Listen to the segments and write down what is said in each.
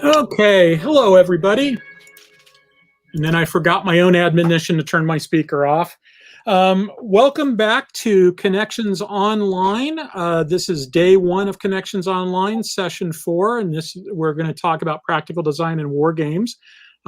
Okay, hello everybody. And then I forgot my own admonition to turn my speaker off. Welcome back to Connections Online. This is day one of Connections Online, session 4, and we're going to talk about practical design and war games.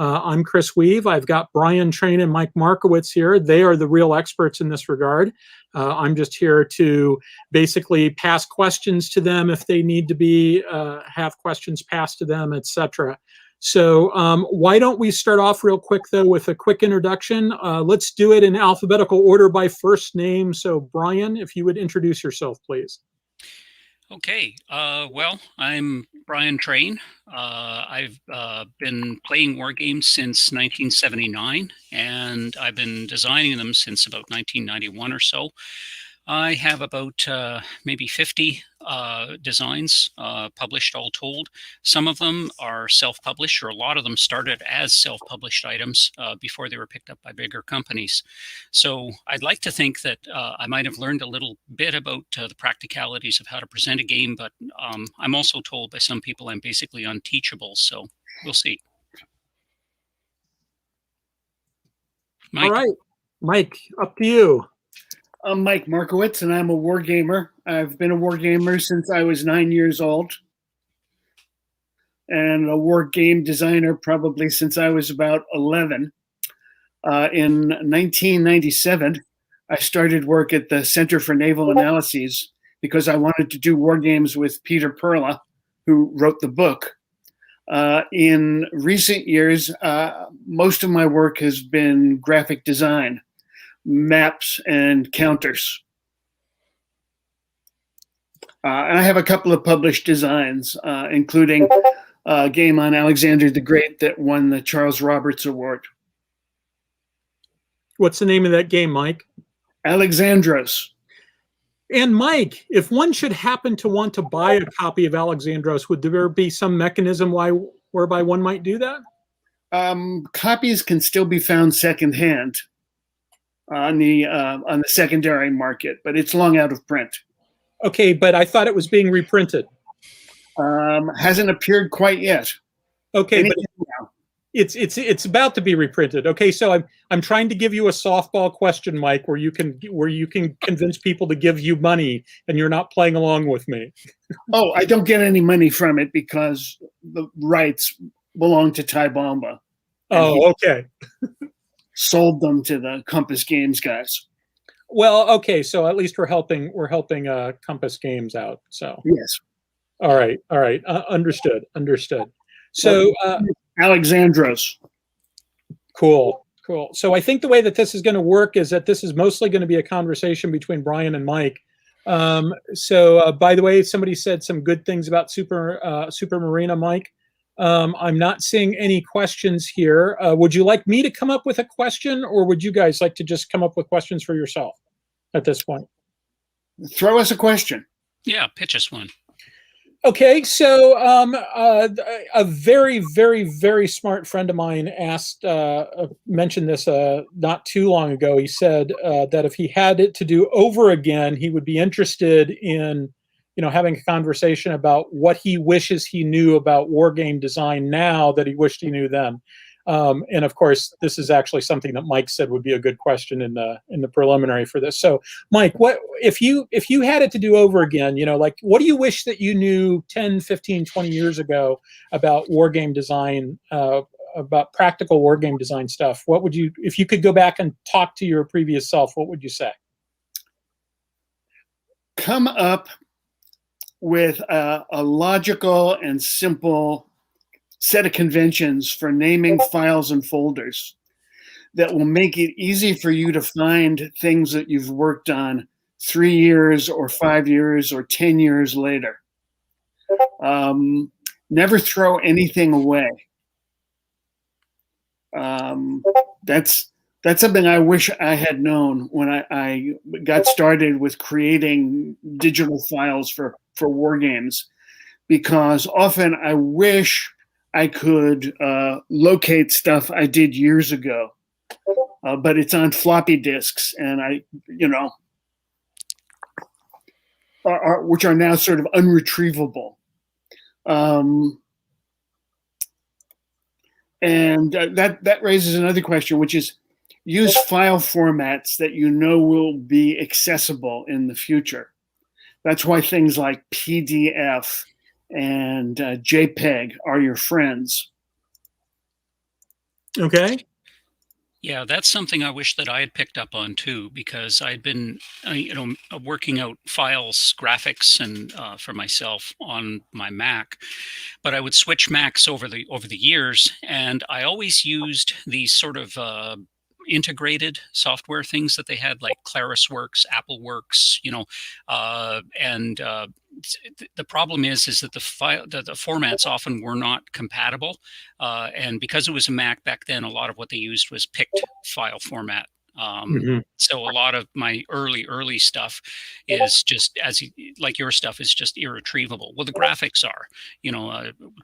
I'm Chris Weave. I've got Brian Train and Mike Markowitz here. They are the real experts in this regard. I'm just here to basically pass questions to them if they need to be, have questions passed to them, etc. So why don't we start off real quick, though, with a quick introduction. Let's do it in alphabetical order by first name. So Brian, if you would introduce yourself, please. Okay, well, I'm Brian Train. I've been playing war games since 1979, and I've been designing them since about 1991 or so. I have about maybe 50 designs published all told. Some of them are self-published, or a lot of them started as self-published items before they were picked up by bigger companies. So I'd like to think that I might have learned a little bit about the practicalities of how to present a game, but I'm also told by some people I'm basically unteachable, so we'll see. Mike. All right, Mike, up to you. I'm Mike Markowitz, and I'm a wargamer. I've been a wargamer since I was 9 years old, and a war game designer probably since I was about 11. In 1997, I started work at the Center for Naval Analyses because I wanted to do war games with Peter Perla, who wrote the book. In recent years, most of my work has been graphic design, maps and counters. And I have a couple of published designs, including a game on Alexander the Great that won the Charles Roberts Award. What's the name of that game, Mike? Alexandros. And Mike, if one should happen to want to buy a copy of Alexandros, would there be some mechanism whereby one might do that? Copies can still be found secondhand on the secondary market, but it's long out of print. Okay, but I thought it was being reprinted. Hasn't appeared quite yet. Okay, but it's about to be reprinted. Okay, so I'm trying to give you a softball question, Mike, where you can convince people to give you money, and you're not playing along with me. Oh, I don't get any money from it because the rights belong to Ty Bomba. Oh, okay. Sold them to the Compass Games guys. Well, okay, so at least we're helping Compass Games out. So yes. All right. Understood. So Alexandros. Cool. So I think the way that this is going to work is that this is mostly going to be a conversation between Brian and Mike. So by the way, somebody said some good things about Supermarina, Mike. I'm not seeing any questions here. Would you like me to come up with a question, or would you guys like to just come up with questions for yourself at this point? Throw us a question. Yeah, pitch us one. Okay, so a very, very, very smart friend of mine mentioned this not too long ago. He said that if he had it to do over again, he would be interested in having a conversation about what he wishes he knew about war game design now that he wished he knew then. And of course, this is actually something that Mike said would be a good question in the preliminary for this. So, Mike, what if you had it to do over again? Like, what do you wish that you knew 10, 15, 20 years ago about war game design, about practical war game design stuff? What would you, if you could go back and talk to your previous self, what would you say? Come up with a logical and simple set of conventions for naming files and folders that will make it easy for you to find things that you've worked on 3 years or 5 years or 10 years later. Never throw anything away. That's something I wish I had known when I got started with creating digital files for war games, because often I wish I could locate stuff I did years ago, but it's on floppy disks, and which are now sort of unretrievable. And that raises another question, which is use file formats that you know will be accessible in the future. That's why things like PDF and JPEG are your friends. Okay. Yeah, that's something I wish that I had picked up on too, because I'd been, working out files, graphics, and for myself on my Mac. But I would switch Macs over the years, and I always used these sort of integrated software things that they had, like ClarisWorks, AppleWorks, and the problem is that the formats often were not compatible, and because it was a Mac back then, a lot of what they used was picked file format. So a lot of my early stuff is just like your stuff is just irretrievable. Well, the graphics are,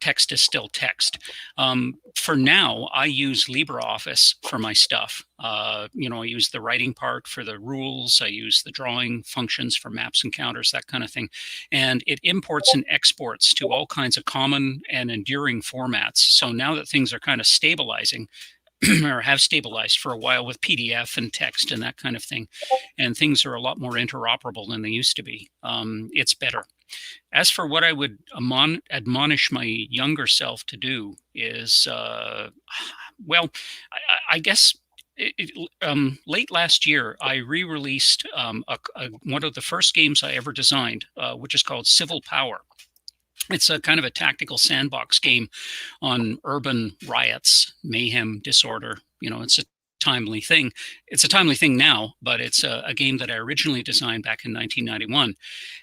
text is still text. For now, I use LibreOffice for my stuff. I use the writing part for the rules. I use the drawing functions for maps and counters, that kind of thing. And it imports and exports to all kinds of common and enduring formats. So now that things are kind of stabilizing, or have stabilized for a while with PDF and text and that kind of thing, and things are a lot more interoperable than they used to be. It's better. As for what I would admonish my younger self to do is, I guess late last year, I re-released one of the first games I ever designed, which is called Civil Power. It's a kind of a tactical sandbox game on urban riots, mayhem, disorder. It's a timely thing. It's a timely thing now, but it's a game that I originally designed back in 1991.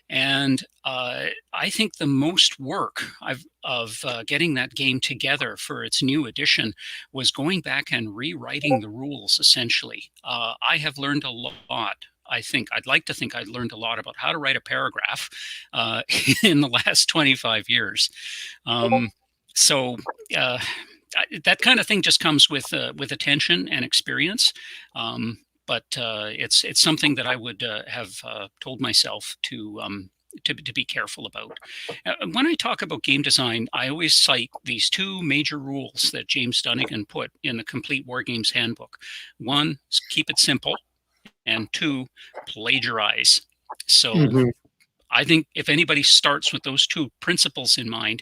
And I think the most work of getting that game together for its new edition was going back and rewriting the rules, essentially. I have learned a lot. I'd like to think I'd learned a lot about how to write a paragraph in the last 25 years. So that kind of thing just comes with attention and experience. But it's something that I would have told myself to be careful about. When I talk about game design, I always cite these two major rules that James Dunnigan put in the Complete Wargames Handbook. One, keep it simple. And two, plagiarize. So I think if anybody starts with those two principles in mind,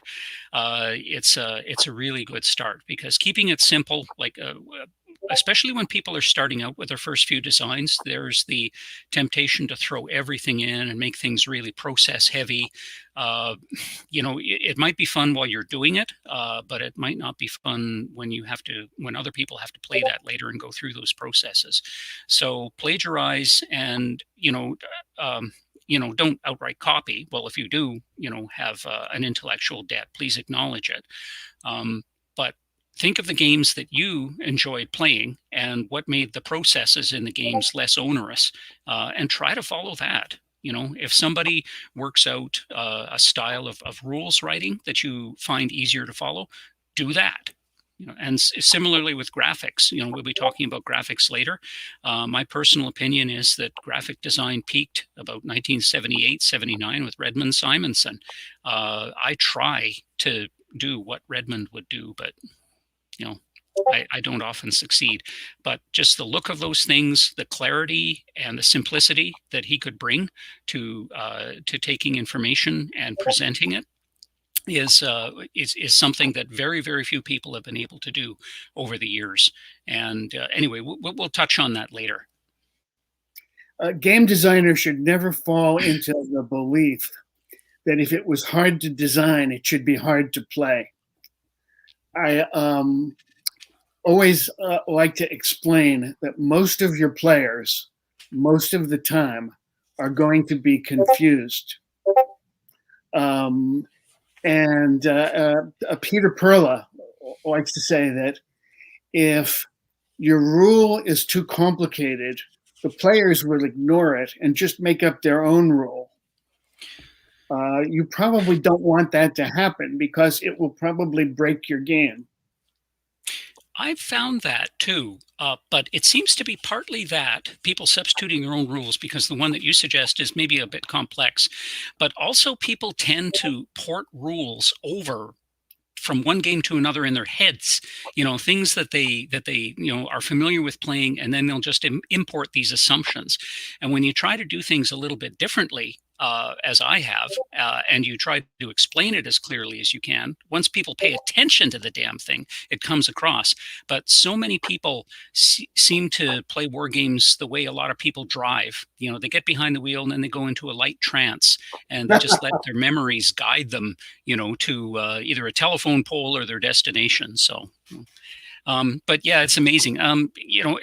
it's a really good start, because keeping it simple, especially when people are starting out with their first few designs, there's the temptation to throw everything in and make things really process heavy. It might be fun while you're doing it, but it might not be fun when other people have to play that later and go through those processes. So plagiarize, and don't outright copy. Well, if you do, have an intellectual debt, please acknowledge it. But think of the games that you enjoyed playing and what made the processes in the games less onerous, and try to follow that. If somebody works out a style of rules writing that you find easier to follow, do that. And similarly with graphics, we'll be talking about graphics later. My personal opinion is that graphic design peaked about 1978, 79 with Redmond Simonson. I try to do what Redmond would do, but I don't often succeed. But just the look of those things, the clarity and the simplicity that he could bring to taking information and presenting it is something that very, very few people have been able to do over the years. And anyway, we'll touch on that later. A game designer should never fall into the belief that if it was hard to design, it should be hard to play. I always like to explain that most of your players, most of the time, are going to be confused. Peter Perla likes to say that if your rule is too complicated, the players will ignore it and just make up their own rule. You probably don't want that to happen, because it will probably break your game. I've found that too, but it seems to be partly that people substituting their own rules, because the one that you suggest is maybe a bit complex, but also people tend to port rules over from one game to another in their heads, things that they are familiar with playing, and then they'll just import these assumptions. And when you try to do things a little bit differently, as I have, and you try to explain it as clearly as you can, once people pay attention to the damn thing, it comes across. But so many people seem to play war games the way a lot of people drive. They get behind the wheel and then they go into a light trance, and they just let their memories guide them, to either a telephone pole or their destination. So. But yeah, it's amazing.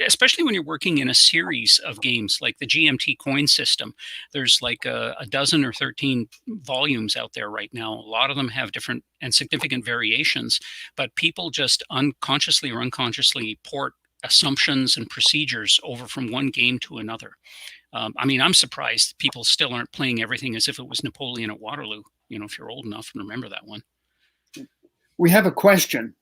Especially when you're working in a series of games like the GMT coin system. There's like a dozen or 13 volumes out there right now. A lot of them have different and significant variations, but people just unconsciously or unconsciously port assumptions and procedures over from one game to another. I'm surprised people still aren't playing everything as if it was Napoleon at Waterloo, if you're old enough and remember that one. We have a question.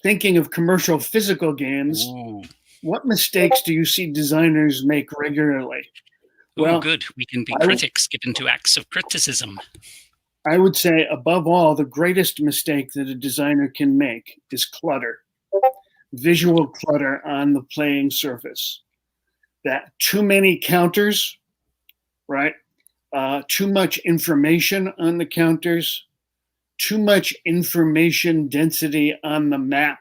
Thinking of commercial physical games, Ooh. What mistakes do you see designers make regularly? Well, good. We can be critics, get into acts of criticism. I would say, above all, the greatest mistake that a designer can make is clutter. Visual clutter on the playing surface. That too many counters, right? Too much information on the counters. Too much information density on the map,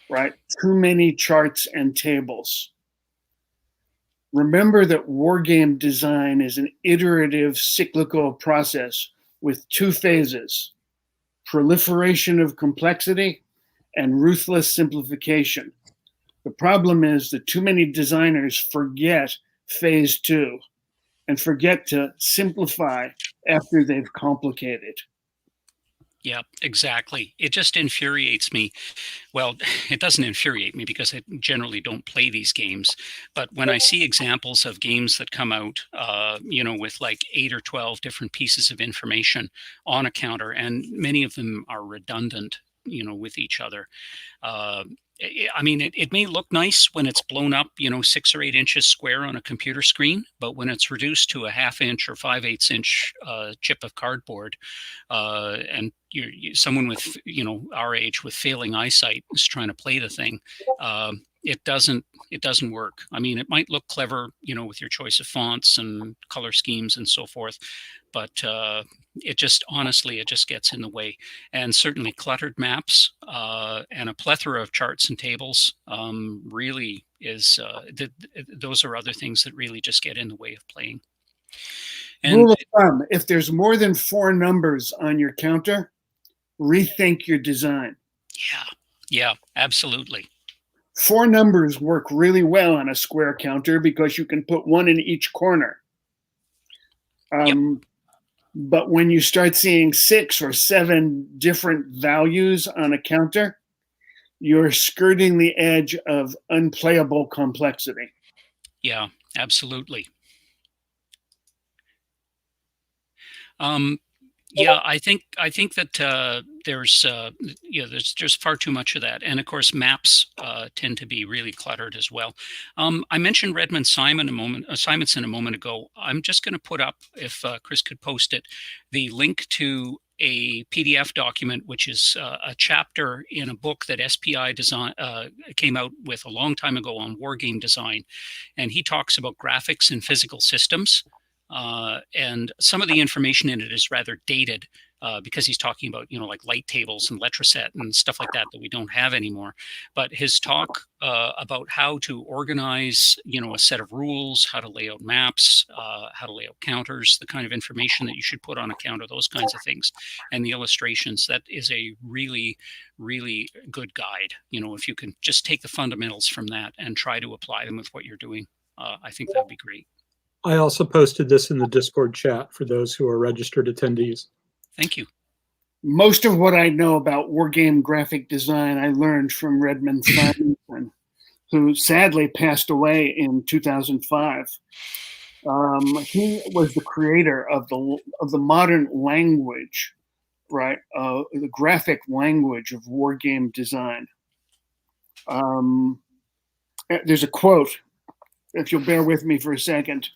right? Too many charts and tables. Remember that wargame design is an iterative cyclical process with two phases: proliferation of complexity and ruthless simplification. The problem is that too many designers forget phase two and forget to simplify after they've complicated. Yeah, exactly. It just infuriates me. Well, it doesn't infuriate me because I generally don't play these games. But when I see examples of games that come out, with like 8 or 12 different pieces of information on a counter, and many of them are redundant, with each other. It may look nice when it's blown up, 6 or 8 inches square on a computer screen, but when it's reduced to a 1/2 inch or 5/8 inch chip of cardboard, and someone with, our age with failing eyesight is trying to play the thing, it doesn't work. It might look clever, with your choice of fonts and color schemes and so forth, but it just gets in the way. And certainly cluttered maps and a plethora of charts and tables really is those are other things that really just get in the way of playing. And rule of thumb: if there's more than 4 numbers on your counter, rethink your design. Yeah, absolutely. 4 numbers work really well on a square counter because you can put 1 in each corner. But when you start seeing 6 or 7 different values on a counter, you're skirting the edge of unplayable complexity. Yeah, absolutely. I think that there's just far too much of that, and of course maps tend to be really cluttered as well. I mentioned Redmond Simonson a moment ago. I'm just going to put up, if Chris could post it, the link to a PDF document, which is a chapter in a book that SPI came out with a long time ago on wargame design, and he talks about graphics and physical systems. And some of the information in it is rather dated because he's talking about, like light tables and letraset and stuff like that we don't have anymore. But his talk about how to organize, a set of rules, how to lay out maps, how to lay out counters, the kind of information that you should put on a counter, those kinds of things, and the illustrations, that is a really, really good guide. If you can just take the fundamentals from that and try to apply them with what you're doing, I think that'd be great. I also posted this in the Discord chat for those who are registered attendees. Thank you. Most of what I know about wargame graphic design I learned from Redmond Simonson, who sadly passed away in 2005. He was the creator of the modern language, right? The graphic language of wargame design. There's a quote, if you'll bear with me for a second.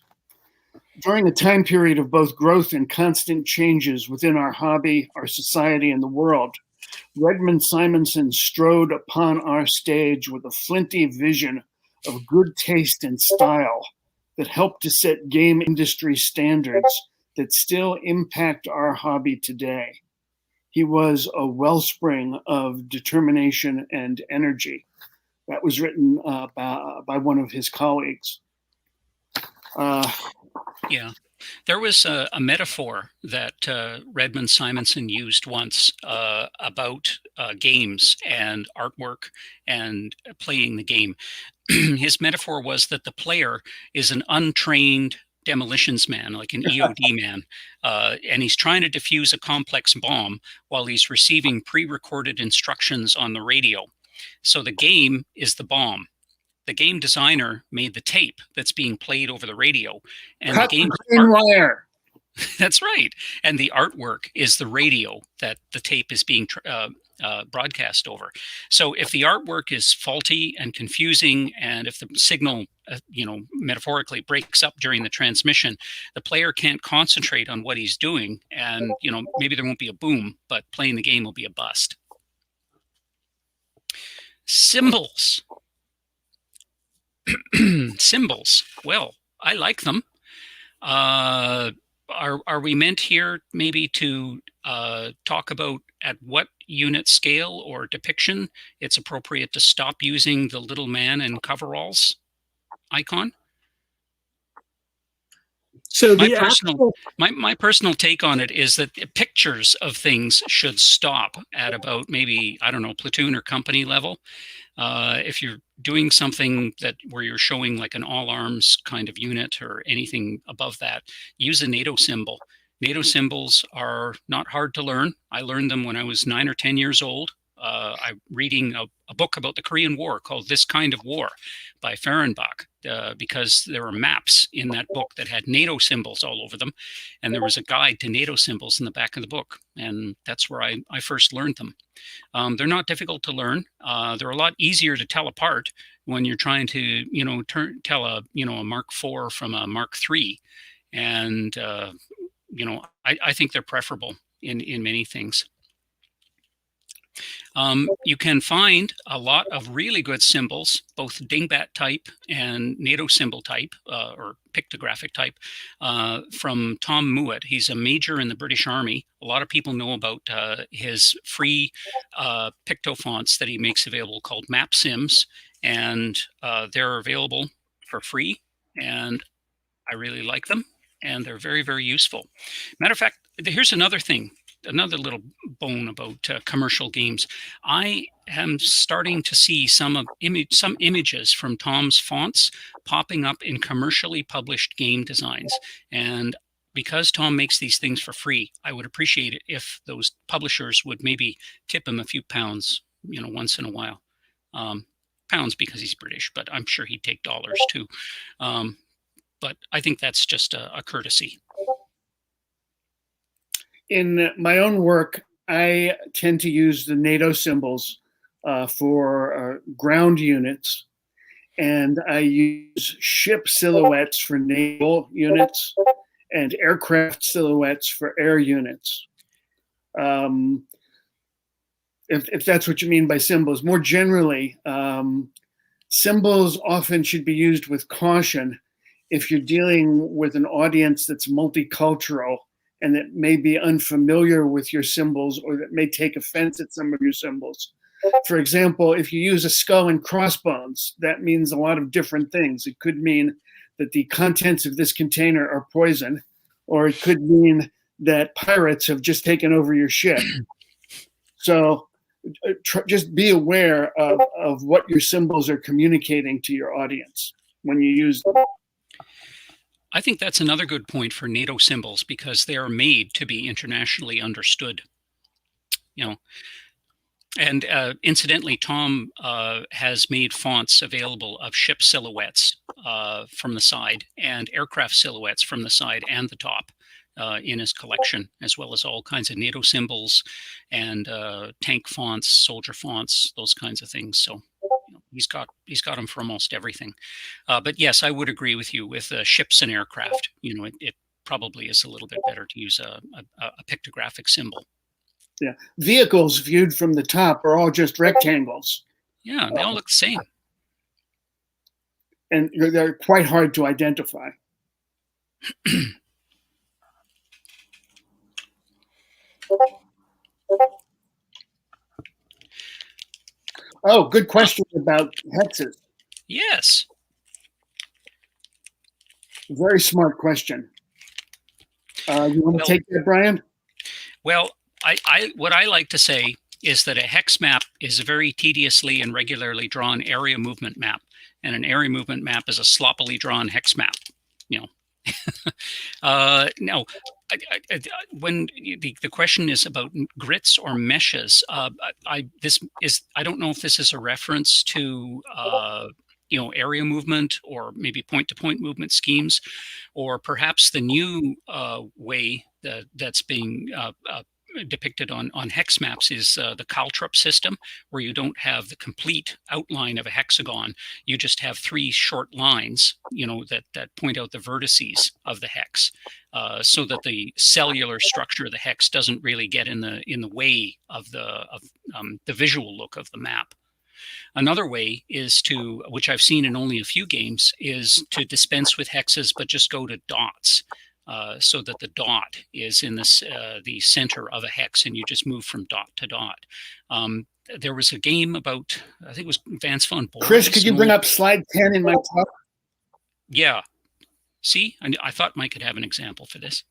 During a time period of both growth and constant changes within our hobby, our society, and the world, Redmond Simonson strode upon our stage with a flinty vision of good taste and style that helped to set game industry standards that still impact our hobby today. He was a wellspring of determination and energy. That was written by one of his colleagues. Yeah. There was a metaphor that Redmond Simonson used once about games and artwork and playing the game. His metaphor was that the player is an untrained demolitions man, like an EOD man, and he's trying to defuse a complex bomb while he's receiving pre-recorded instructions on the radio. So the game is the bomb. The game designer made the tape that's being played over the radio, and Cut the game green wire. that's right. And the artwork is the radio that the tape is being broadcast over. So if the artwork is faulty and confusing, and if the signal, metaphorically breaks up during the transmission, the player can't concentrate on what he's doing. And, maybe there won't be a boom, but playing the game will be a bust. Symbols. Symbols. Well, I like them. Are we meant here maybe to talk about at what unit scale or depiction it's appropriate to stop using the little man in coveralls icon? So my personal take on it is that pictures of things should stop at about maybe, I don't know, platoon or company level. If you're doing something where you're showing like an all arms kind of unit or anything above that, use a NATO symbol. NATO symbols are not hard to learn. I learned them when I was 9 or 10 years old. I'm reading a book about the Korean War called This Kind of War by Fehrenbach, because there were maps in that book that had NATO symbols all over them. And there was a guide to NATO symbols in the back of the book. And that's where I first learned them. They're not difficult to learn. They're a lot easier to tell apart when you're trying to, tell a Mark IV from a Mark III. And, I think they're preferable in many things. You can find a lot of really good symbols, both dingbat type and NATO symbol type, or pictographic type, from Tom Mouat. He's a major in the British Army. A lot of people know about his free pictofonts that he makes available called Map Sims, and they're available for free, and I really like them, and they're very, very useful. Matter of fact, here's another thing. Another little bone about commercial games. I am starting to see some images from Tom's fonts popping up in commercially published game designs. And because Tom makes these things for free, I would appreciate it if those publishers would maybe tip him a few pounds, once in a while. Pounds because he's British, but I'm sure he'd take dollars too. But I think that's just a courtesy. In my own work, I tend to use the NATO symbols for ground units, and I use ship silhouettes for naval units and aircraft silhouettes for air units. If that's what you mean by symbols. More generally, symbols often should be used with caution if you're dealing with an audience that's multicultural and that may be unfamiliar with your symbols, or that may take offense at some of your symbols. For example, if you use a skull and crossbones, that means a lot of different things. It could mean that the contents of this container are poison, or it could mean that pirates have just taken over your ship. So just be aware of what your symbols are communicating to your audience when you use them. I think that's another good point for NATO symbols, because they are made to be internationally understood. And incidentally, Tom has made fonts available of ship silhouettes from the side and aircraft silhouettes from the side and the top in his collection, as well as all kinds of NATO symbols and tank fonts, soldier fonts, those kinds of things. So he's got them for almost everything. But yes, I would agree with you with ships and aircraft. It probably is a little bit better to use a pictographic symbol. Yeah. Vehicles viewed from the top are all just rectangles. Yeah, they all look the same. And they're quite hard to identify. Oh, good question about hexes. Yes. Very smart question. You want to take that, Brian? Well, what I like to say is that a hex map is a very tediously and regularly drawn area movement map, and an area movement map is a sloppily drawn hex map. You know, now, when the question is about grits or meshes, I don't know if this is a reference to area movement or maybe point-to-point movement schemes, or perhaps the new way that's being depicted on hex maps is the caltrop system, where you don't have the complete outline of a hexagon. You just have three short lines, that point out the vertices of the hex, so that the cellular structure of the hex doesn't really get in the way of the visual look of the map. Another way is to, which I've seen in only a few games, is to dispense with hexes but just go to dots. So that the dot is in the center of a hex, and you just move from dot to dot. There was a game about, I think it was Vance von Boris. Chris, could you bring up slide 10 in my talk? Yeah. See, I thought Mike could have an example for this.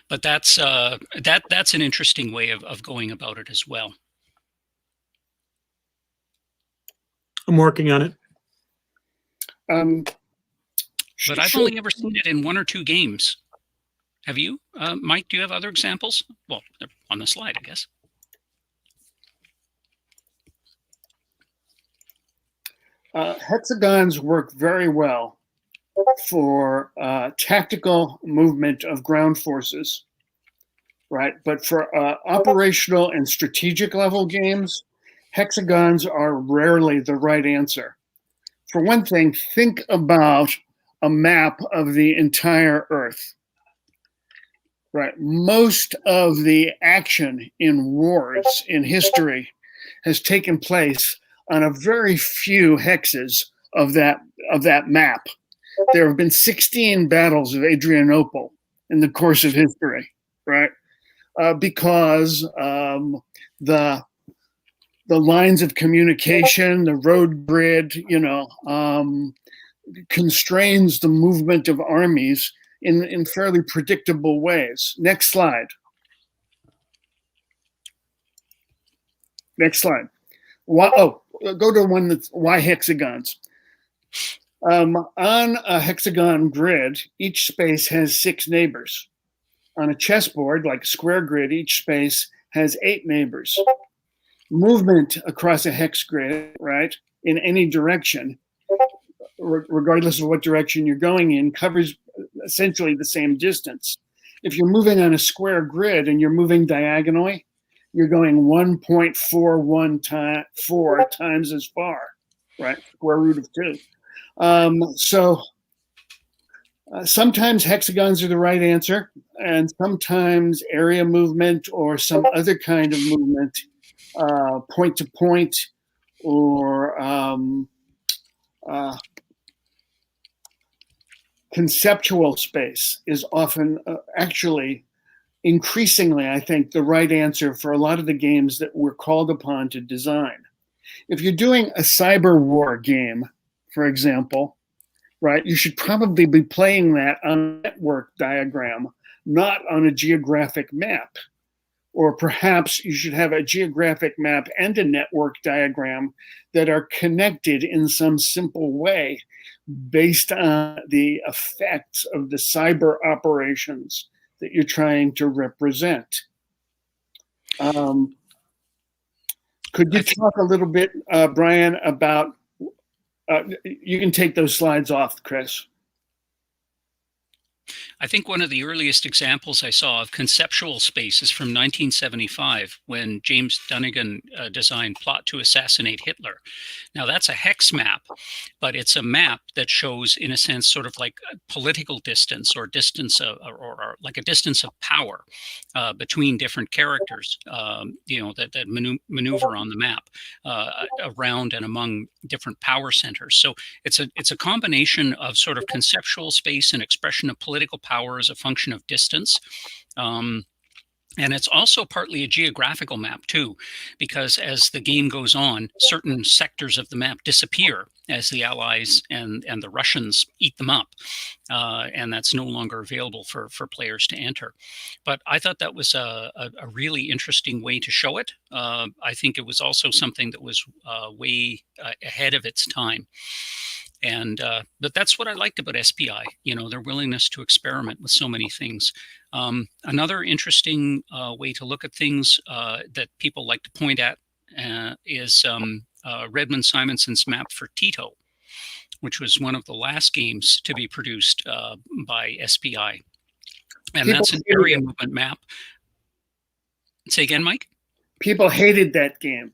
But that's an interesting way of going about it as well. I'm working on it. But I've only ever seen it in one or two games. Have you? Mike, do you have other examples? Well, they're on the slide, I guess. Hexagons work very well for tactical movement of ground forces, right? But for operational and strategic level games, hexagons are rarely the right answer. For one thing, think about a map of the entire Earth, right? Most of the action in wars in history has taken place on a very few hexes of that map. There have been 16 battles of Adrianople in the course of history, right? Because the lines of communication, the road grid, constrains the movement of armies in fairly predictable ways. Next slide. Next slide. Go to one that's why hexagons. On a hexagon grid, each space has 6 neighbors. On a chessboard, like a square grid, each space has 8 neighbors. Movement across a hex grid, right, in any direction, regardless of what direction you're going in, covers essentially the same distance. If you're moving on a square grid and you're moving diagonally, you're going 1.4 times as far, right? Square root of 2. Sometimes hexagons are the right answer, and sometimes area movement or some other kind of movement, point to point, or conceptual space is often actually increasingly, I think, the right answer for a lot of the games that we're called upon to design. If you're doing a cyber war game, for example, right, you should probably be playing that on a network diagram, not on a geographic map. Or perhaps you should have a geographic map and a network diagram that are connected in some simple way based on the effects of the cyber operations that you're trying to represent. Could you talk a little bit, Brian, about, you can take those slides off, Chris. I think one of the earliest examples I saw of conceptual space is from 1975, when James Dunnigan designed Plot to Assassinate Hitler. Now, that's a hex map, but it's a map that shows, in a sense, sort of like a political distance, or distance of, or like a distance of power between different characters, that maneuver on the map around and among different power centers. So it's a combination of sort of conceptual space and expression of political power as a function of distance. And it's also partly a geographical map too, because as the game goes on, certain sectors of the map disappear as the Allies and the Russians eat them up. And that's no longer available for players to enter. But I thought that was a really interesting way to show it. I think it was also something that was way ahead of its time. And but that's what I liked about SPI, their willingness to experiment with so many things. Another interesting way to look at things that people like to point at is Redmond Simonson's map for Tito, which was one of the last games to be produced by SPI. And that's an area movement map. Say again, Mike? People hated that game.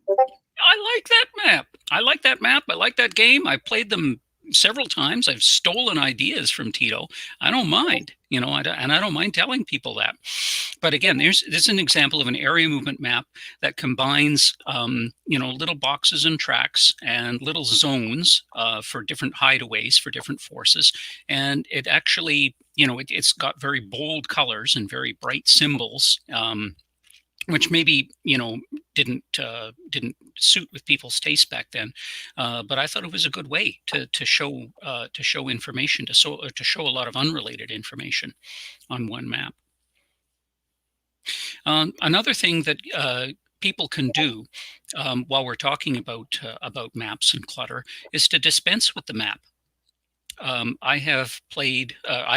I like that map. I like that map. I like that game. I played them several times. I've stolen ideas from Tito. I don't mind, and I don't mind telling people that. But again, this is an example of an area movement map that combines, little boxes and tracks and little zones for different hideaways for different forces. And it actually, it's got very bold colors and very bright symbols, which maybe didn't suit with people's taste back then, but I thought it was a good way to show information, to show a lot of unrelated information on one map. Another thing that people can do while we're talking about maps and clutter is to dispense with the map. I've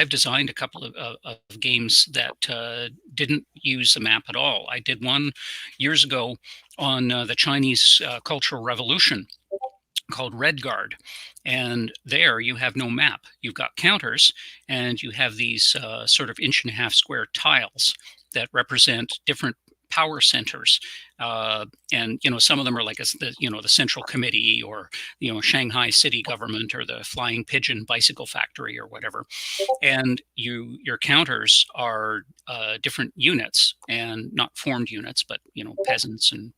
designed a couple of games that didn't use the map at all. I did one years ago on the Chinese Cultural Revolution called Red Guard. And there you have no map. You've got counters, and you have these sort of 1.5 inch square tiles that represent different power centers, and some of them are like the Central Committee, or Shanghai city government, or the Flying Pigeon bicycle factory, or whatever. And your counters are different units, and not formed units, but peasants and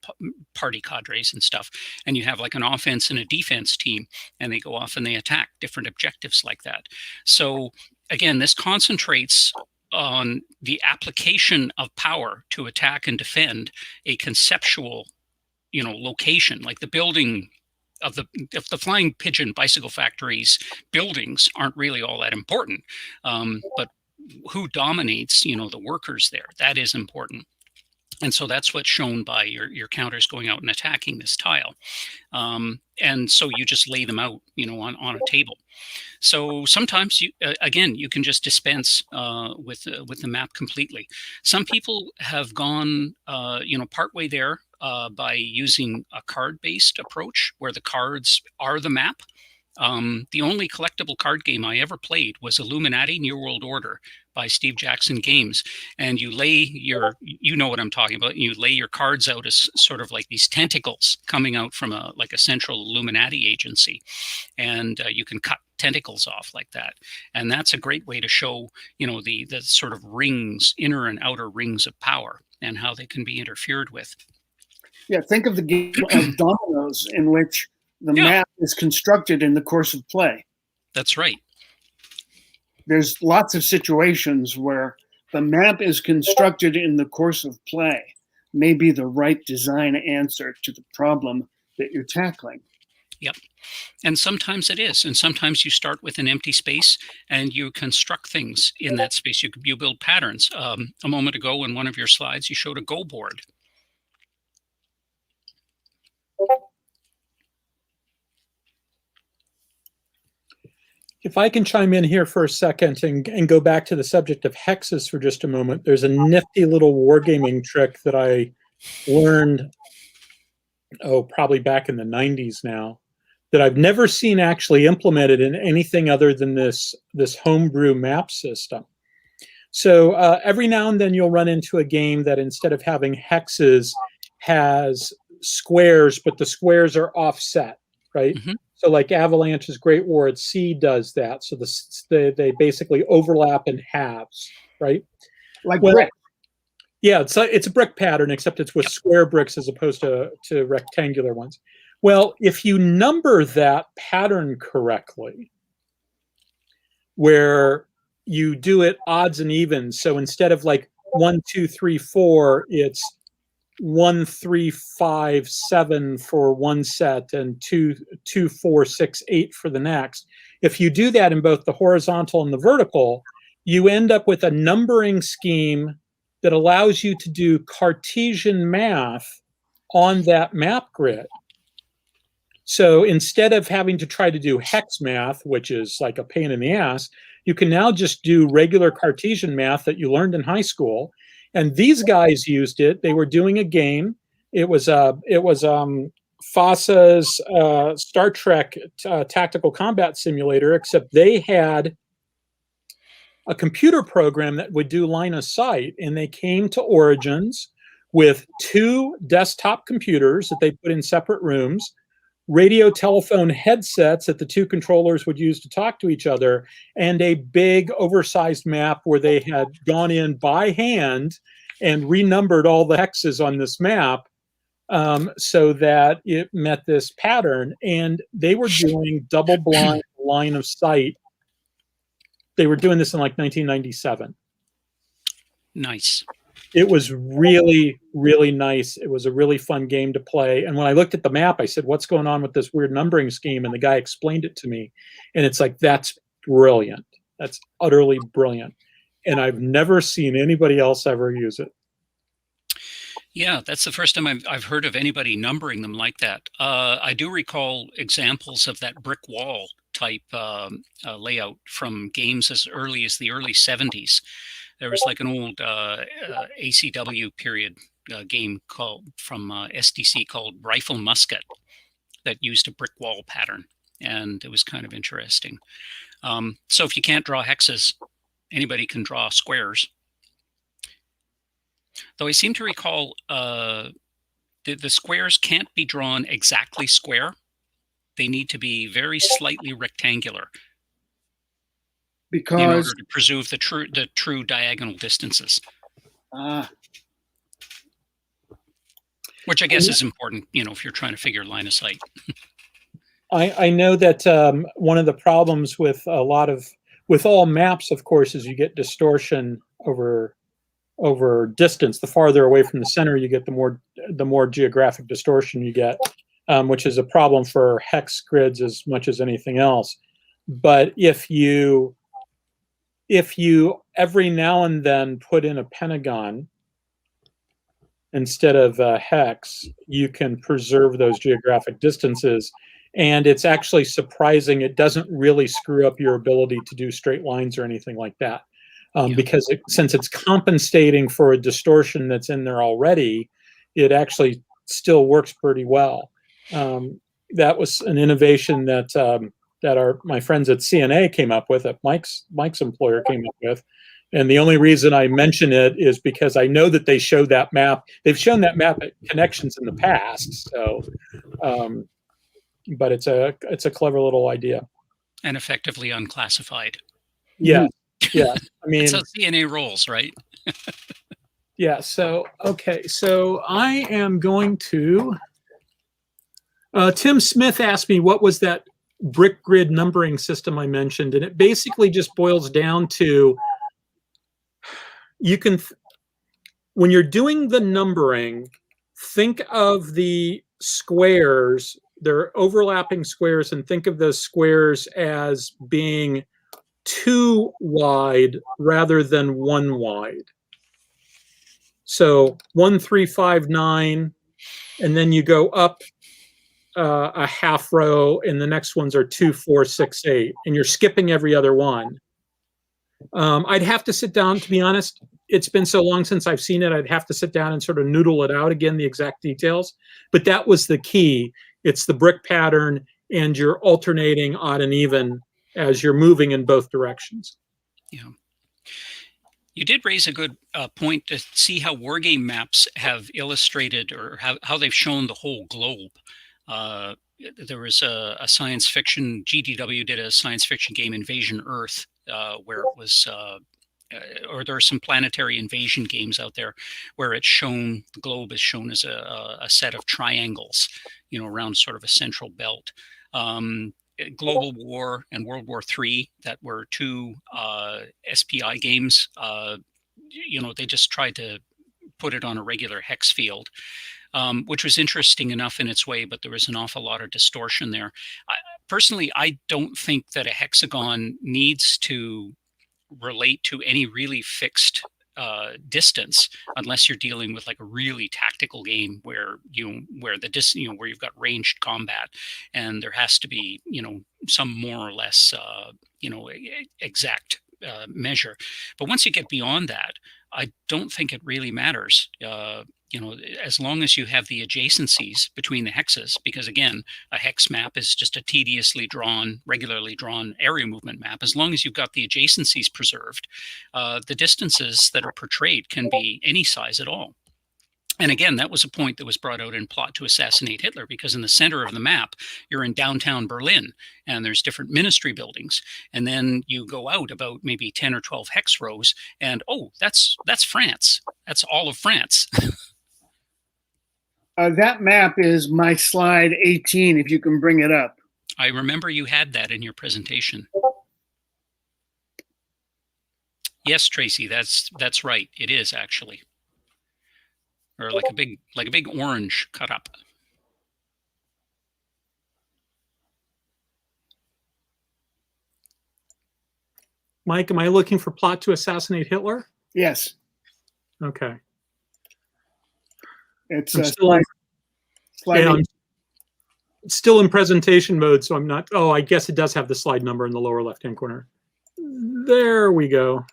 party cadres and stuff. And you have like an offense and a defense team, and they go off and they attack different objectives like that. So again, this concentrates on the application of power to attack and defend a conceptual, location. Like the building of the Flying Pigeon bicycle factory's buildings aren't really all that important, but who dominates, the workers there, that is important. And so that's what's shown by your counters going out and attacking this tile. And so you just lay them out, on a table. So sometimes you can just dispense with the map completely. Some people have gone, partway there by using a card-based approach where the cards are the map. The only collectible card game I ever played was Illuminati New World Order by Steve Jackson Games. And you lay you know what I'm talking about, you lay your cards out as sort of like these tentacles coming out from a central Illuminati agency. And you can cut tentacles off like that. And that's a great way to show, the sort of rings, inner and outer rings of power, and how they can be interfered with. Yeah, think of the game of dominoes, in which the map is constructed in the course of play. That's right. There's lots of situations where the map is constructed in the course of play, may be the right design answer to the problem that you're tackling. Yep. And sometimes it is. And sometimes you start with an empty space and you construct things in that space. You build patterns. A moment ago in one of your slides, you showed a Go board. If I can chime in here for a second and go back to the subject of hexes for just a moment, there's a nifty little wargaming trick that I learned, probably back in the 90s now, that I've never seen actually implemented in anything other than this homebrew map system. So every now and then you'll run into a game that instead of having hexes has squares, but the squares are offset, right? Mm-hmm. So like Avalanche's Great War at Sea does that. So they basically overlap in halves, right? Like brick. Yeah, it's a brick pattern, except it's with square bricks as opposed to rectangular ones. Well, if you number that pattern correctly, where you do it odds and evens, so instead of like 1, 2, 3, 4, it's 1, 3, 5, 7 for one set and 2, 4, 6, 8 for the next. If you do that in both the horizontal and the vertical, you end up with a numbering scheme that allows you to do Cartesian math on that map grid. So instead of having to try to do hex math, which is like a pain in the ass, you can now just do regular Cartesian math that you learned in high school. And these guys used it. They were doing a game. It was FASA's Star Trek tactical combat simulator, except they had a computer program that would do line of sight. And they came to Origins with 2 desktop computers that they put in separate rooms, radio telephone headsets that the 2 controllers would use to talk to each other, and a big oversized map where they had gone in by hand and renumbered all the hexes on this map so that it met this pattern. And they were doing double blind line of sight. They were doing this in like 1997. Nice. It was really, really nice. It was a really fun game to play. And when I looked at the map, I said, what's going on with this weird numbering scheme? And the guy explained it to me. And it's like, that's brilliant. That's utterly brilliant. And I've never seen anybody else ever use it. Yeah, that's the first time I've heard of anybody numbering them like that. I do recall examples of that brick wall type layout from games as early as the early 70s. There was like an old ACW period game from SDC called Rifle Musket that used a brick wall pattern, and it was kind of interesting. So if you can't draw hexes, anybody can draw squares. Though I seem to recall the squares can't be drawn exactly square. They need to be very slightly rectangular. Because in order to preserve the true diagonal distances, which I guess is important, if you're trying to figure line of sight. I know that one of the problems with all maps, of course, is you get distortion over distance. The farther away from the center you get, the more geographic distortion you get, which is a problem for hex grids as much as anything else. But if you every now and then put in a pentagon instead of a hex, you can preserve those geographic distances. And it's actually surprising. It doesn't really screw up your ability to do straight lines or anything like that. Because since it's compensating for a distortion that's in there already, it actually still works pretty well. That was an innovation that my friends at CNA came up with, that Mike's employer came up with. And the only reason I mention it is because I know that they showed that map. They've shown that map at connections in the past. So, but it's a clever little idea. And effectively unclassified. Yeah. Yeah. I mean, that's how CNA rolls, right? Yeah. So, okay. So I am going to, Tim Smith asked me, what was that brick grid numbering system I mentioned? And it basically just boils down to, when you're doing the numbering, think of the squares, they're overlapping squares, and think of those squares as being 2 wide rather than 1 wide. So 1, 3, 5, 9, and then you go up a half row, and the next ones are 2, 4, 6, 8, and you're skipping every other one. I'd have to sit down, to be honest. It's been so long since I've seen it. I'd have to sit down and sort of noodle it out again, the exact details. But that was the key. It's the brick pattern, and you're alternating odd and even as you're moving in both directions. Yeah. You did raise a good point to see how wargame maps have illustrated or how they've shown the whole globe. There was a science fiction, GDW did a science fiction game, Invasion Earth, where it was, or there are some planetary invasion games out there where it's shown, the globe is shown as a set of triangles, around sort of a central belt. Global War and World War III, that were two SPI games. They just tried to put it on a regular hex field, which was interesting enough in its way, but there was an awful lot of distortion there. Personally, I don't think that a hexagon needs to relate to any really fixed distance, unless you're dealing with like a really tactical game where where you've got ranged combat, and there has to be some more or less exact measure. But once you get beyond that, I don't think it really matters. As long as you have the adjacencies between the hexes, because again, a hex map is just a tediously drawn, regularly drawn area movement map. As long as you've got the adjacencies preserved, the distances that are portrayed can be any size at all. And again, that was a point that was brought out in Plot to Assassinate Hitler, because in the center of the map, you're in downtown Berlin, and there's different ministry buildings. And then you go out about maybe 10 or 12 hex rows, and oh, that's France. That's all of France. That map is my slide 18, if you can bring it up. I remember you had that in your presentation. Yes, Tracy, that's right. It is actually. Or like a big orange cut up. Mike, am I looking for Plot to Assassinate Hitler? Yes. Okay. It's slide. Yeah, I'm still in presentation mode, so I'm not. Oh, I guess it does have the slide number in the lower left-hand corner. There we go.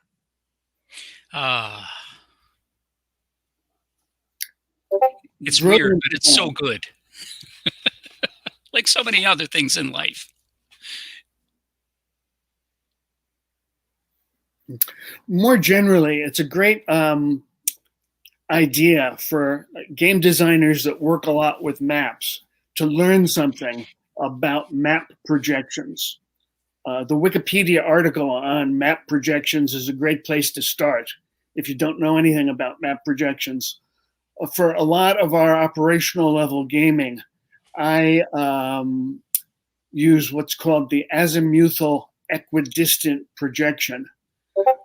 It's weird, but it's so good. Like so many other things in life. More generally, it's a great idea for game designers that work a lot with maps to learn something about map projections. The Wikipedia article on map projections is a great place to start if you don't know anything about map projections. For a lot of our operational level gaming, I use what's called the azimuthal equidistant projection.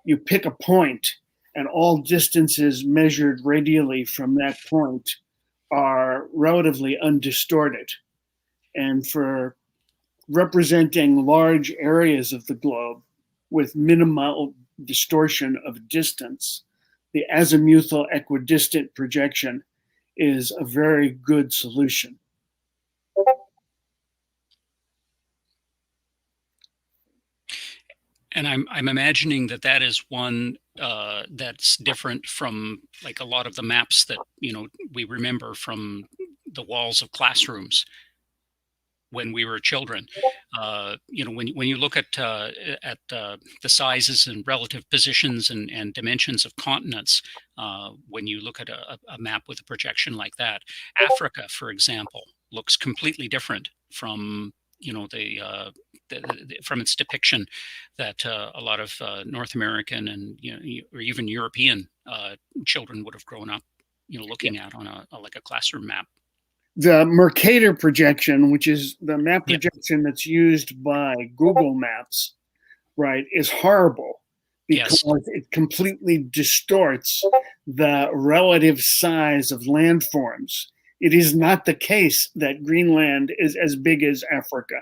You pick a point, and all distances measured radially from that point are relatively undistorted. And for representing large areas of the globe with minimal distortion of distance, the azimuthal equidistant projection is a very good solution. And I'm imagining that is one that's different from like a lot of the maps that we remember from the walls of classrooms when we were children. When you look at the sizes and relative positions and dimensions of continents, when you look at a map with a projection like that, Africa, for example, looks completely different from from its depiction that a lot of North American and or even European children would have grown up looking at on like a classroom map. The Mercator projection, which is the map projection that's used by Google Maps, right, is horrible because it completely distorts the relative size of landforms. It is not the case that Greenland is as big as Africa.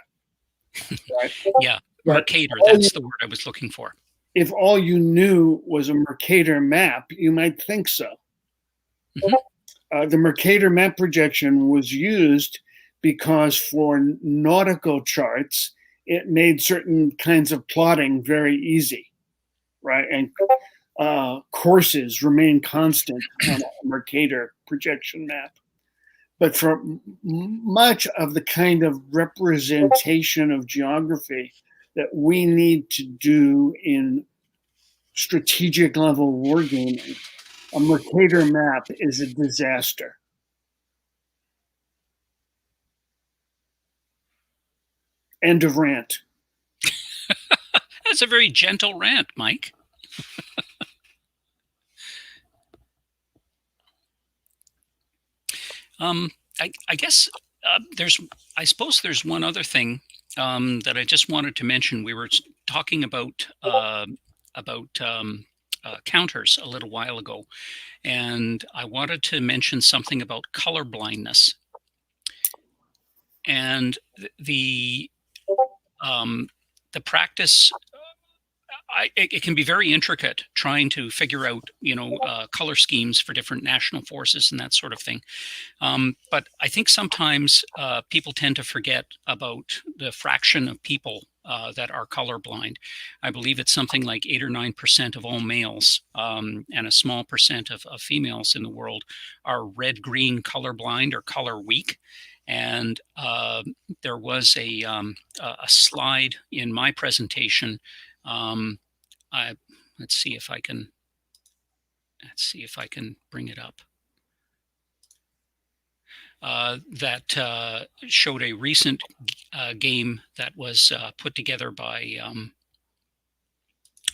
Right? Yeah, Mercator, that's the word I was looking for. If all you knew was a Mercator map, you might think so. Mm-hmm. The Mercator map projection was used because for nautical charts, it made certain kinds of plotting very easy, right? And courses remain constant on a Mercator projection map. But for much of the kind of representation of geography that we need to do in strategic level wargaming, a Mercator map is a disaster. End of rant. That's a very gentle rant, Mike. I guess I suppose there's one other thing that I just wanted to mention. We were talking about counters a little while ago, and I wanted to mention something about color blindness. And the practice, it can be very intricate trying to figure out, color schemes for different national forces and that sort of thing. But I think sometimes people tend to forget about the fraction of people that are colorblind. I believe it's something like 8 or 9% of all males, and a small percent of females in the world are red-green colorblind or color weak. And there was a slide in my presentation. Let's see if I can bring it up. That showed a recent game that was put together by. Am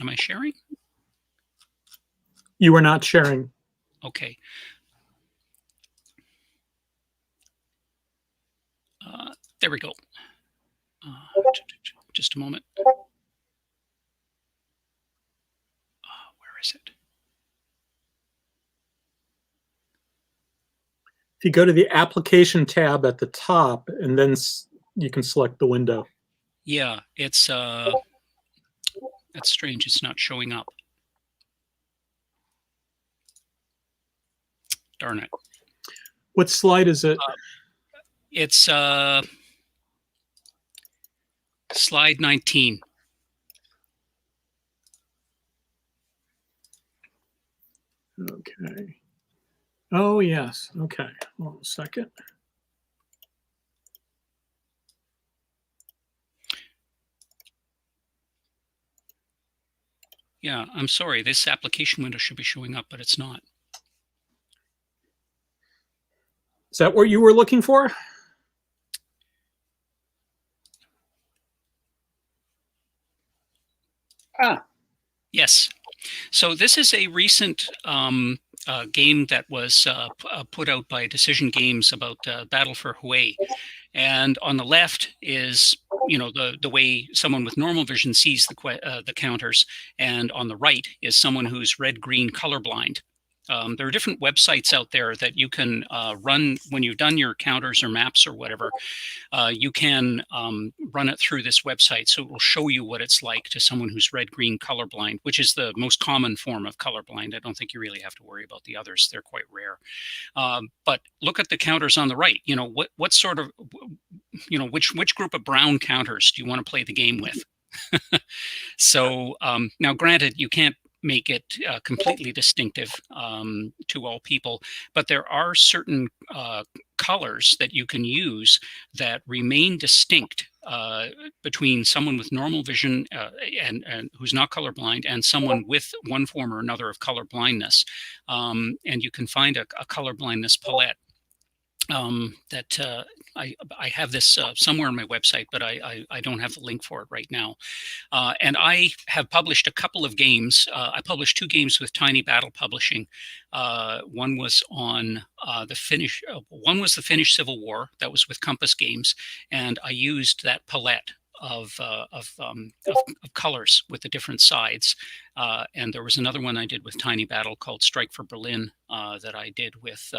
I sharing? You were not sharing. Okay. There we go. Just a moment. Where is it? If you go to the application tab at the top, and then you can select the window. Yeah, it's that's strange. It's not showing up. Darn it. What slide is it? It's slide 19. Okay. Oh, yes. Okay. Hold on a second. Yeah, I'm sorry. This application window should be showing up, but it's not. Is that what you were looking for? Yes. So this is a recent game that was put out by Decision Games about Battle for Hue. And on the left is, the way someone with normal vision sees the counters. And on the right is someone who's red-green colorblind. There are different websites out there that you can run when you've done your counters or maps or whatever. You can run it through this website, so it will show you what it's like to someone who's red-green colorblind, which is the most common form of colorblind. I don't think you really have to worry about the others; they're quite rare. But look at the counters on the right. What sort of, which group of brown counters do you want to play the game with? So now, granted, you can't make it completely distinctive to all people, but there are certain colors that you can use that remain distinct between someone with normal vision and who's not colorblind and someone with one form or another of color blindness. And you can find a color blindness palette that I have this somewhere on my website, but I don't have the link for it right now. And I have published a couple of games. I published 2 games with Tiny Battle Publishing. One was on the Finnish Civil War. That was with Compass Games, and I used that palette of colors with the different sides. And there was another one I did with Tiny Battle called Strike for Berlin that I did with,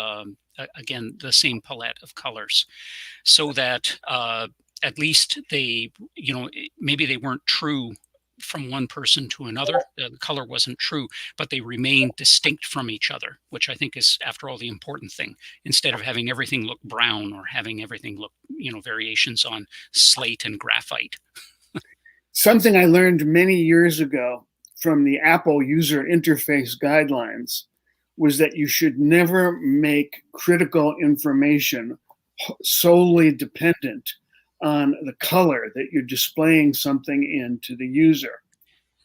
again, the same palette of colors, so that at least they, maybe they weren't true from one person to another. The color wasn't true, but they remained distinct from each other, which I think is, after all, the important thing, instead of having everything look brown or having everything look, variations on slate and graphite. Something I learned many years ago from the Apple user interface guidelines was that you should never make critical information solely dependent on the color that you're displaying something in to the user.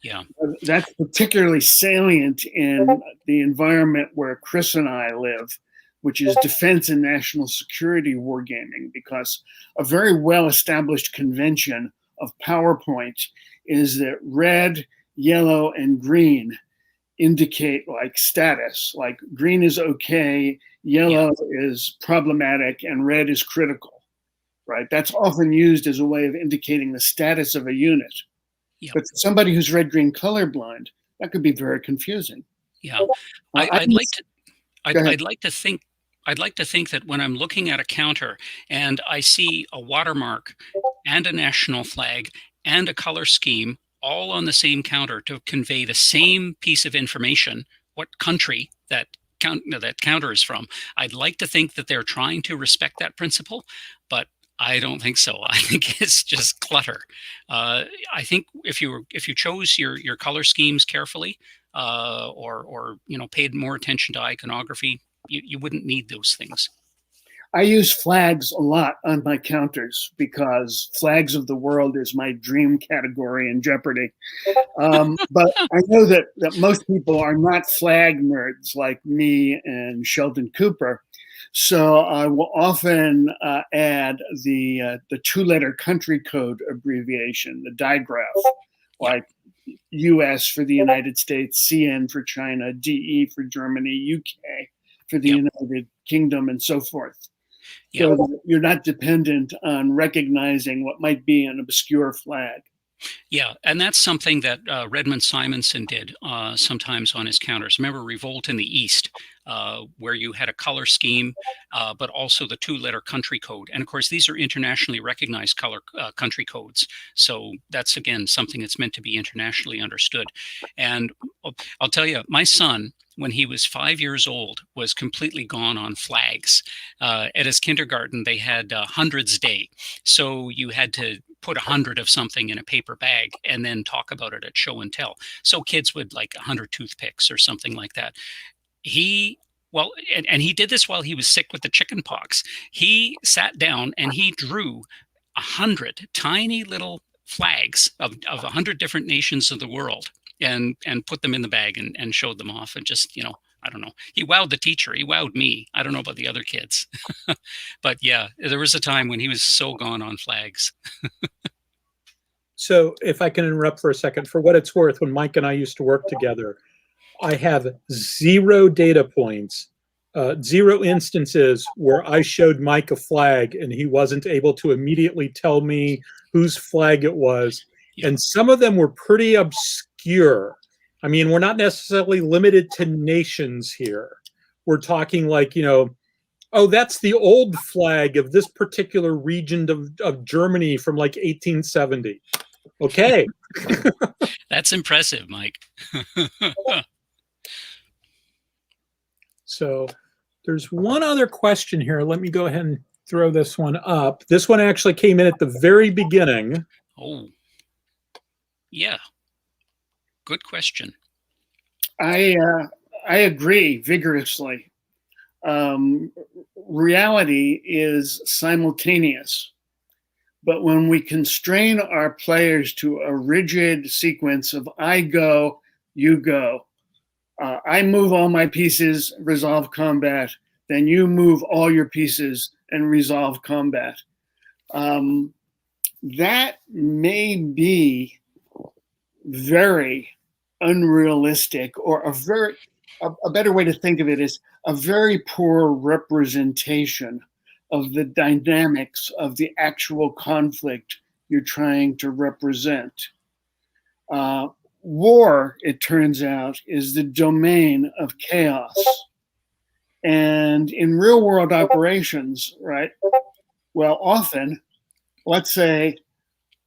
Yeah. That's particularly salient in the environment where Chris and I live, which is defense and national security wargaming, because a very well-established convention of PowerPoint is that red, yellow, and green indicate like status, like green is okay, yellow is problematic, and red is critical, right? That's often used as a way of indicating the status of a unit. Yep. But for somebody who's red-green colorblind, that could be very confusing. Yeah, I'd like to think that when I'm looking at a counter and I see a watermark and a national flag and a color scheme all on the same counter to convey the same piece of information, what country that counter is from, I'd like to think that they're trying to respect that principle, but I don't think so. I think it's just clutter. I think if you chose your color schemes carefully, or paid more attention to iconography, you wouldn't need those things. I use flags a lot on my counters because flags of the world is my dream category in Jeopardy. But I know that most people are not flag nerds like me and Sheldon Cooper. So I will often add the two-letter country code abbreviation, the digraph, like US for the United States, CN for China, DE for Germany, UK for the United Kingdom, and so forth. So that you're not dependent on recognizing what might be an obscure flag. Yeah, and that's something that Redmond Simonson did sometimes on his counters. Remember Revolt in the East, where you had a color scheme, but also the two-letter country code. And of course, these are internationally recognized color country codes. So that's, again, something that's meant to be internationally understood. And I'll tell you, my son, when he was 5 years old, was completely gone on flags. At his kindergarten, they had Hundreds Day. So you had to put 100 of something in a paper bag and then talk about it at show and tell. So kids would like 100 toothpicks or something like that. He did this while he was sick with the chicken pox. He sat down and he drew 100 tiny little flags of 100 different nations of the world and put them in the bag and showed them off, and just, I don't know. He wowed the teacher. He wowed me. I don't know about the other kids. But yeah, there was a time when he was so gone on flags. So if I can interrupt for a second, for what it's worth, when Mike and I used to work together, I have 0 data points, 0 instances where I showed Mike a flag and he wasn't able to immediately tell me whose flag it was. Yeah. And some of them were pretty obscure. I mean, we're not necessarily limited to nations here. We're talking like, oh, that's the old flag of this particular region of Germany from like 1870. Okay. That's impressive, Mike. So there's one other question here. Let me go ahead and throw this one up. This one actually came in at the very beginning. Oh, yeah. Good question. I agree vigorously. Reality is simultaneous, but when we constrain our players to a rigid sequence of I go, you go, I move all my pieces, resolve combat, then you move all your pieces and resolve combat. That may be very unrealistic, or a better way to think of it is a very poor representation of the dynamics of the actual conflict you're trying to represent. War, it turns out, is the domain of chaos. And in real world operations, right, well, often, let's say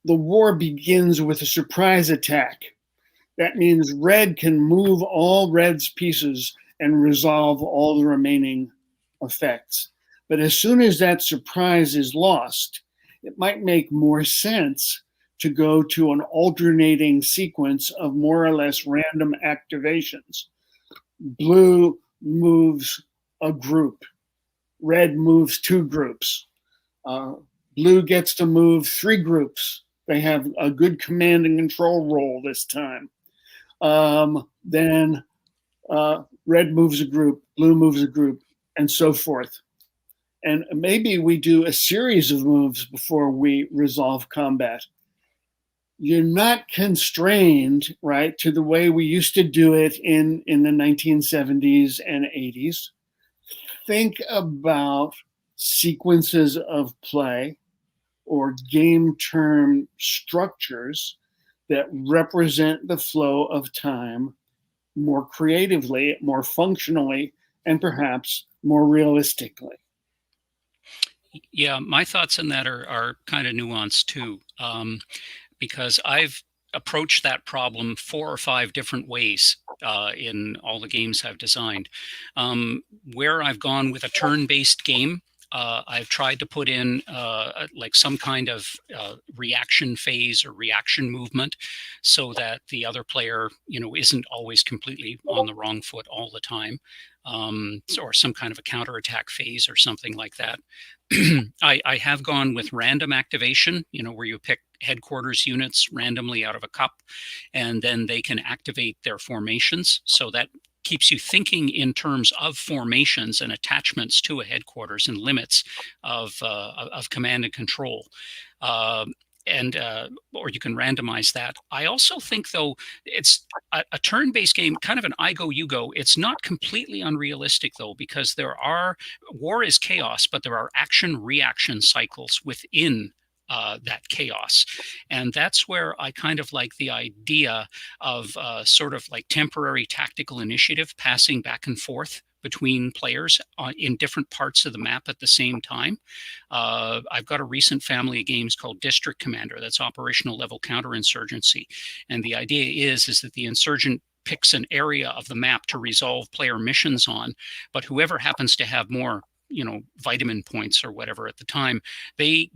the war begins with a surprise attack. That means red can move all red's pieces and resolve all the remaining effects. But as soon as that surprise is lost, it might make more sense to go to an alternating sequence of more or less random activations. Blue moves a group. Red moves 2 groups. Blue gets to move 3 groups. They have a good command and control role this time. then red moves a group, blue moves a group, and so forth. And maybe we do a series of moves before we resolve combat. You're not constrained, right, to the way we used to do it in the 1970s and 80s. Think about sequences of play or game term structures that represent the flow of time more creatively, more functionally, and perhaps more realistically. Yeah, my thoughts on that are kind of nuanced too, because I've approached that problem 4 or 5 different ways in all the games I've designed. Where I've gone with a turn-based game, I've tried to put in like some kind of reaction phase or reaction movement so that the other player, isn't always completely on the wrong foot all the time, or some kind of a counterattack phase or something like that. I have gone with random activation, where you pick headquarters units randomly out of a cup, and then they can activate their formations. So that keeps you thinking in terms of formations and attachments to a headquarters and limits of command and control. Or you can randomize that. I also think, though, it's a turn-based game, kind of an I go, you go. It's not completely unrealistic, though, because war is chaos, but there are action-reaction cycles within that chaos. And that's where I kind of like the idea of sort of like temporary tactical initiative passing back and forth between players in different parts of the map at the same time. I've got a recent family of games called District Commander that's operational level counterinsurgency. And the idea is that the insurgent picks an area of the map to resolve player missions on, but whoever happens to have more vitamin points or whatever at the time, they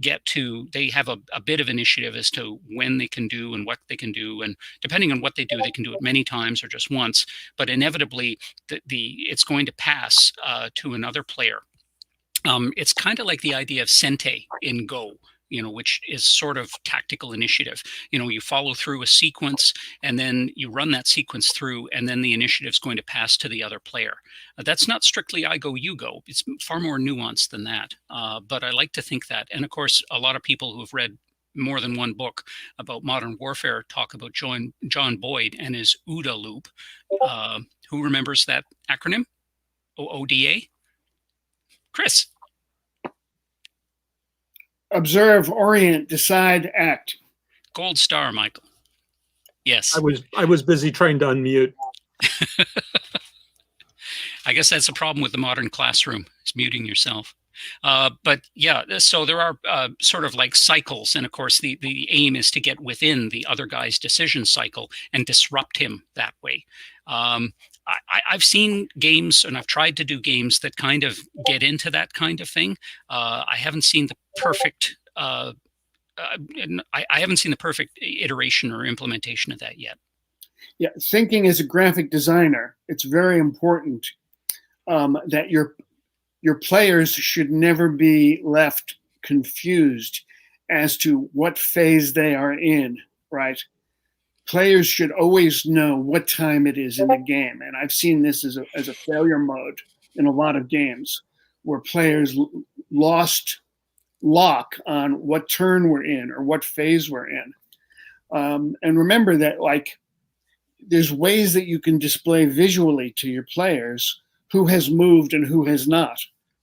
have a bit of initiative as to when they can do and what they can do. And depending on what they do, they can do it many times or just once, but inevitably it's going to pass to another player. It's kind of like the idea of Sente in Go, which is sort of tactical initiative. You follow through a sequence and then you run that sequence through, and then the initiative is going to pass to the other player. That's not strictly I go, you go. It's far more nuanced than that. But I like to think that. And of course, a lot of people who've read more than one book about modern warfare talk about John Boyd and his OODA loop. Who remembers that acronym? OODA? Chris. Observe, orient, decide, act. Gold star, Michael. Yes. I was busy trying to unmute. I guess that's a problem with the modern classroom. It's muting yourself. But yeah, so there are sort of like cycles. And of course, the aim is to get within the other guy's decision cycle and disrupt him that way. I've seen games, and I've tried to do games that kind of get into that kind of thing. I haven't seen the perfect I haven't seen the perfect iteration or implementation of that yet. Yeah, thinking as a graphic designer, it's very important that your players should never be left confused as to what phase they are in, right? Players should always know what time it is in the game. And I've seen this as a failure mode in a lot of games where players lost lock on what turn we're in or what phase we're in. And remember that, like, there's ways that you can display visually to your players who has moved and who has not,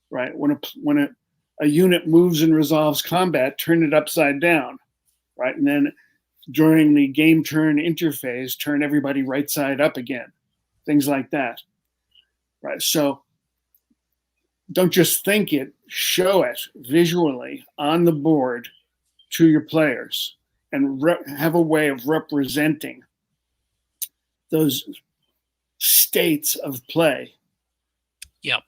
right? When a unit moves and resolves combat, turn it upside down, right? And then during the game turn interface, turn everybody right side up again, things like that, right? So don't just think it, show it visually on the board to your players and have a way of representing those states of play. Yep.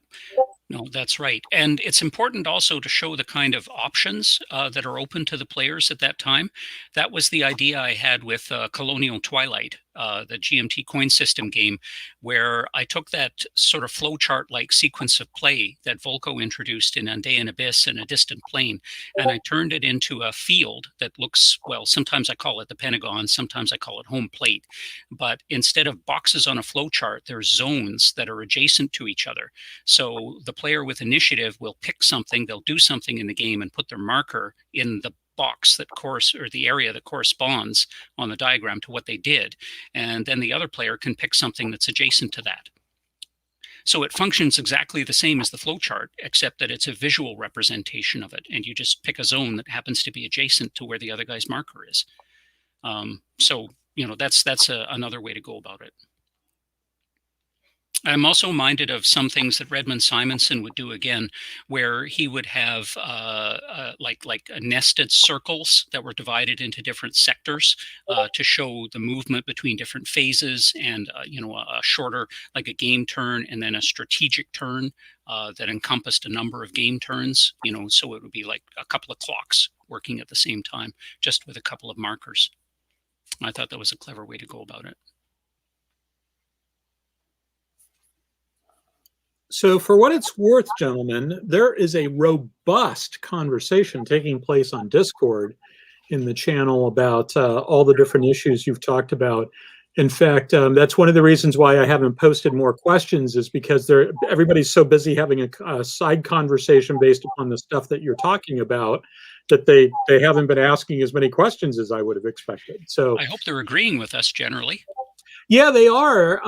No, that's right. And it's important also to show the kind of options that are open to the players at that time. That was the idea I had with Colonial Twilight, the GMT coin system game, where I took that sort of flowchart-like sequence of play that Volko introduced in Andean Abyss and A Distant Plane, and I turned it into a field that looks, well, sometimes I call it the Pentagon, sometimes I call it home plate. But instead of boxes on a flowchart, there's zones that are adjacent to each other. So the player with initiative will pick something, they'll do something in the game and put their marker in the box that or the area that corresponds on the diagram to what they did. And then the other player can pick something that's adjacent to that. So it functions exactly the same as the flowchart, except that it's a visual representation of it. And you just pick a zone that happens to be adjacent to where the other guy's marker is. So, you know, that's another way to go about it. I'm also minded of some things that Redmond Simonson would do again, where he would have like nested circles that were divided into different sectors to show the movement between different phases, and you know, a shorter, like a game turn, and then a strategic turn that encompassed a number of game turns. You know, so it would be like a couple of clocks working at the same time, just with a couple of markers. I thought that was a clever way to go about it. So for what it's worth, gentlemen, there is a robust conversation taking place on Discord in the channel about all the different issues you've talked about. In fact, that's one of the reasons why I haven't posted more questions, is because everybody's so busy having a side conversation based upon the stuff that you're talking about that they haven't been asking as many questions as I would have expected. So I hope they're agreeing with us generally. Yeah, they are,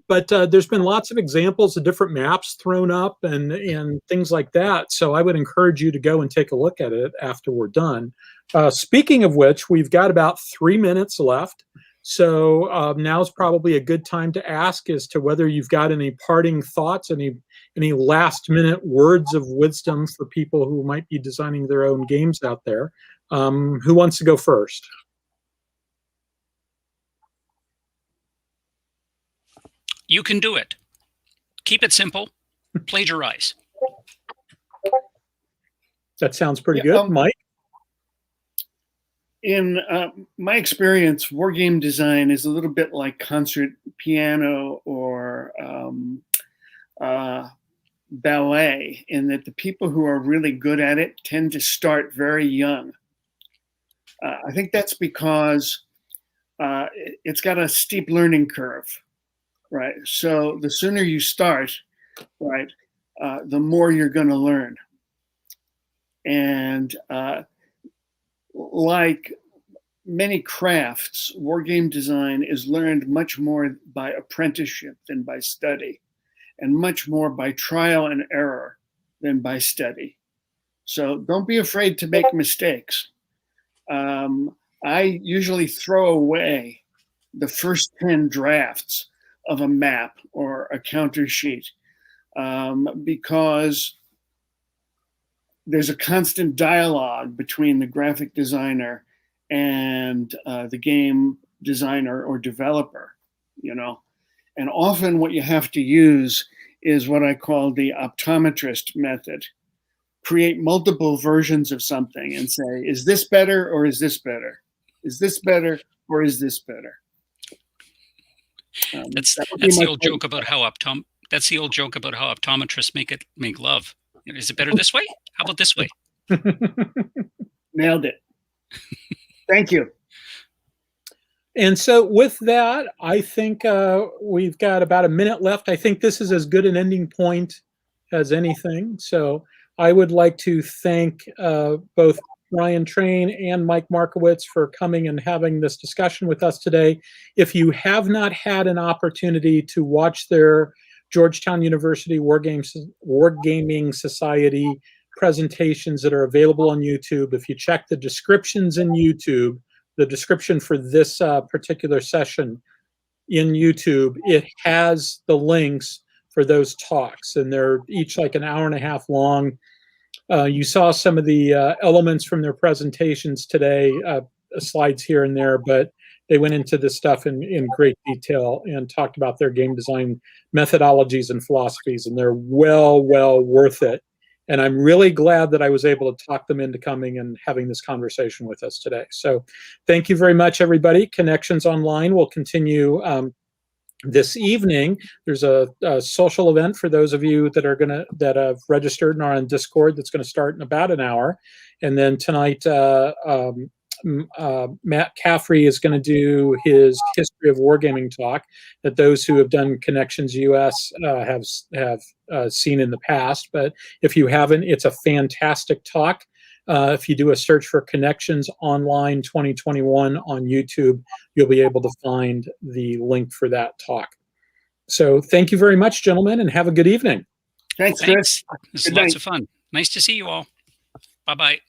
but there's been lots of examples of different maps thrown up and things like that. So I would encourage you to go and take a look at it after we're done. Speaking of which, we've got about 3 minutes left. So now's probably a good time to ask as to whether you've got any parting thoughts, any last minute words of wisdom for people who might be designing their own games out there. Who wants to go first? You can do it. Keep it simple. Plagiarize. That sounds pretty good. Mike? In my experience, wargame design is a little bit like concert piano or ballet, in that the people who are really good at it tend to start very young. I think that's because it's got a steep learning curve. Right. So the sooner you start, right, the more you're going to learn. And like many crafts, wargame design is learned much more by apprenticeship than by study, and much more by trial and error than by study. So don't be afraid to make mistakes. I usually throw away the first 10 drafts of a map or a counter sheet because there's a constant dialogue between the graphic designer and the game designer or developer, you know. And often what you have to use is what I call the optometrist method. Create multiple versions of something and say, is this better or is this better? Is this better or is this better? That's the old joke about how optometrists make love. Is it better this way? How about this way? Nailed it. Thank you. And so with that, I think we've got about a minute left. I think this is as good an ending point as anything. So I would like to thank both Brian Train and Mike Markowitz for coming and having this discussion with us today. If you have not had an opportunity to watch their Georgetown University Wargaming Society presentations that are available on YouTube, if you check the descriptions in YouTube, the description for this particular session in YouTube, it has the links for those talks, and they're each like an hour and a half long. You saw some of the elements from their presentations today, slides here and there, but they went into this stuff in great detail and talked about their game design methodologies and philosophies, and they're well worth it. And I'm really glad that I was able to talk them into coming and having this conversation with us today. So thank you very much, everybody. Connections Online will continue this evening. There's a social event for those of you that have registered and are on Discord that's going to start in about an hour. And then tonight, Matt Caffrey is going to do his history of wargaming talk that those who have done Connections US have seen in the past. But if you haven't, it's a fantastic talk. If you do a search for Connections Online 2021 on YouTube, you'll be able to find the link for that talk. So thank you very much, gentlemen, and have a good evening. Thanks, Chris. This is lots of fun. Nice to see you all. Bye-bye.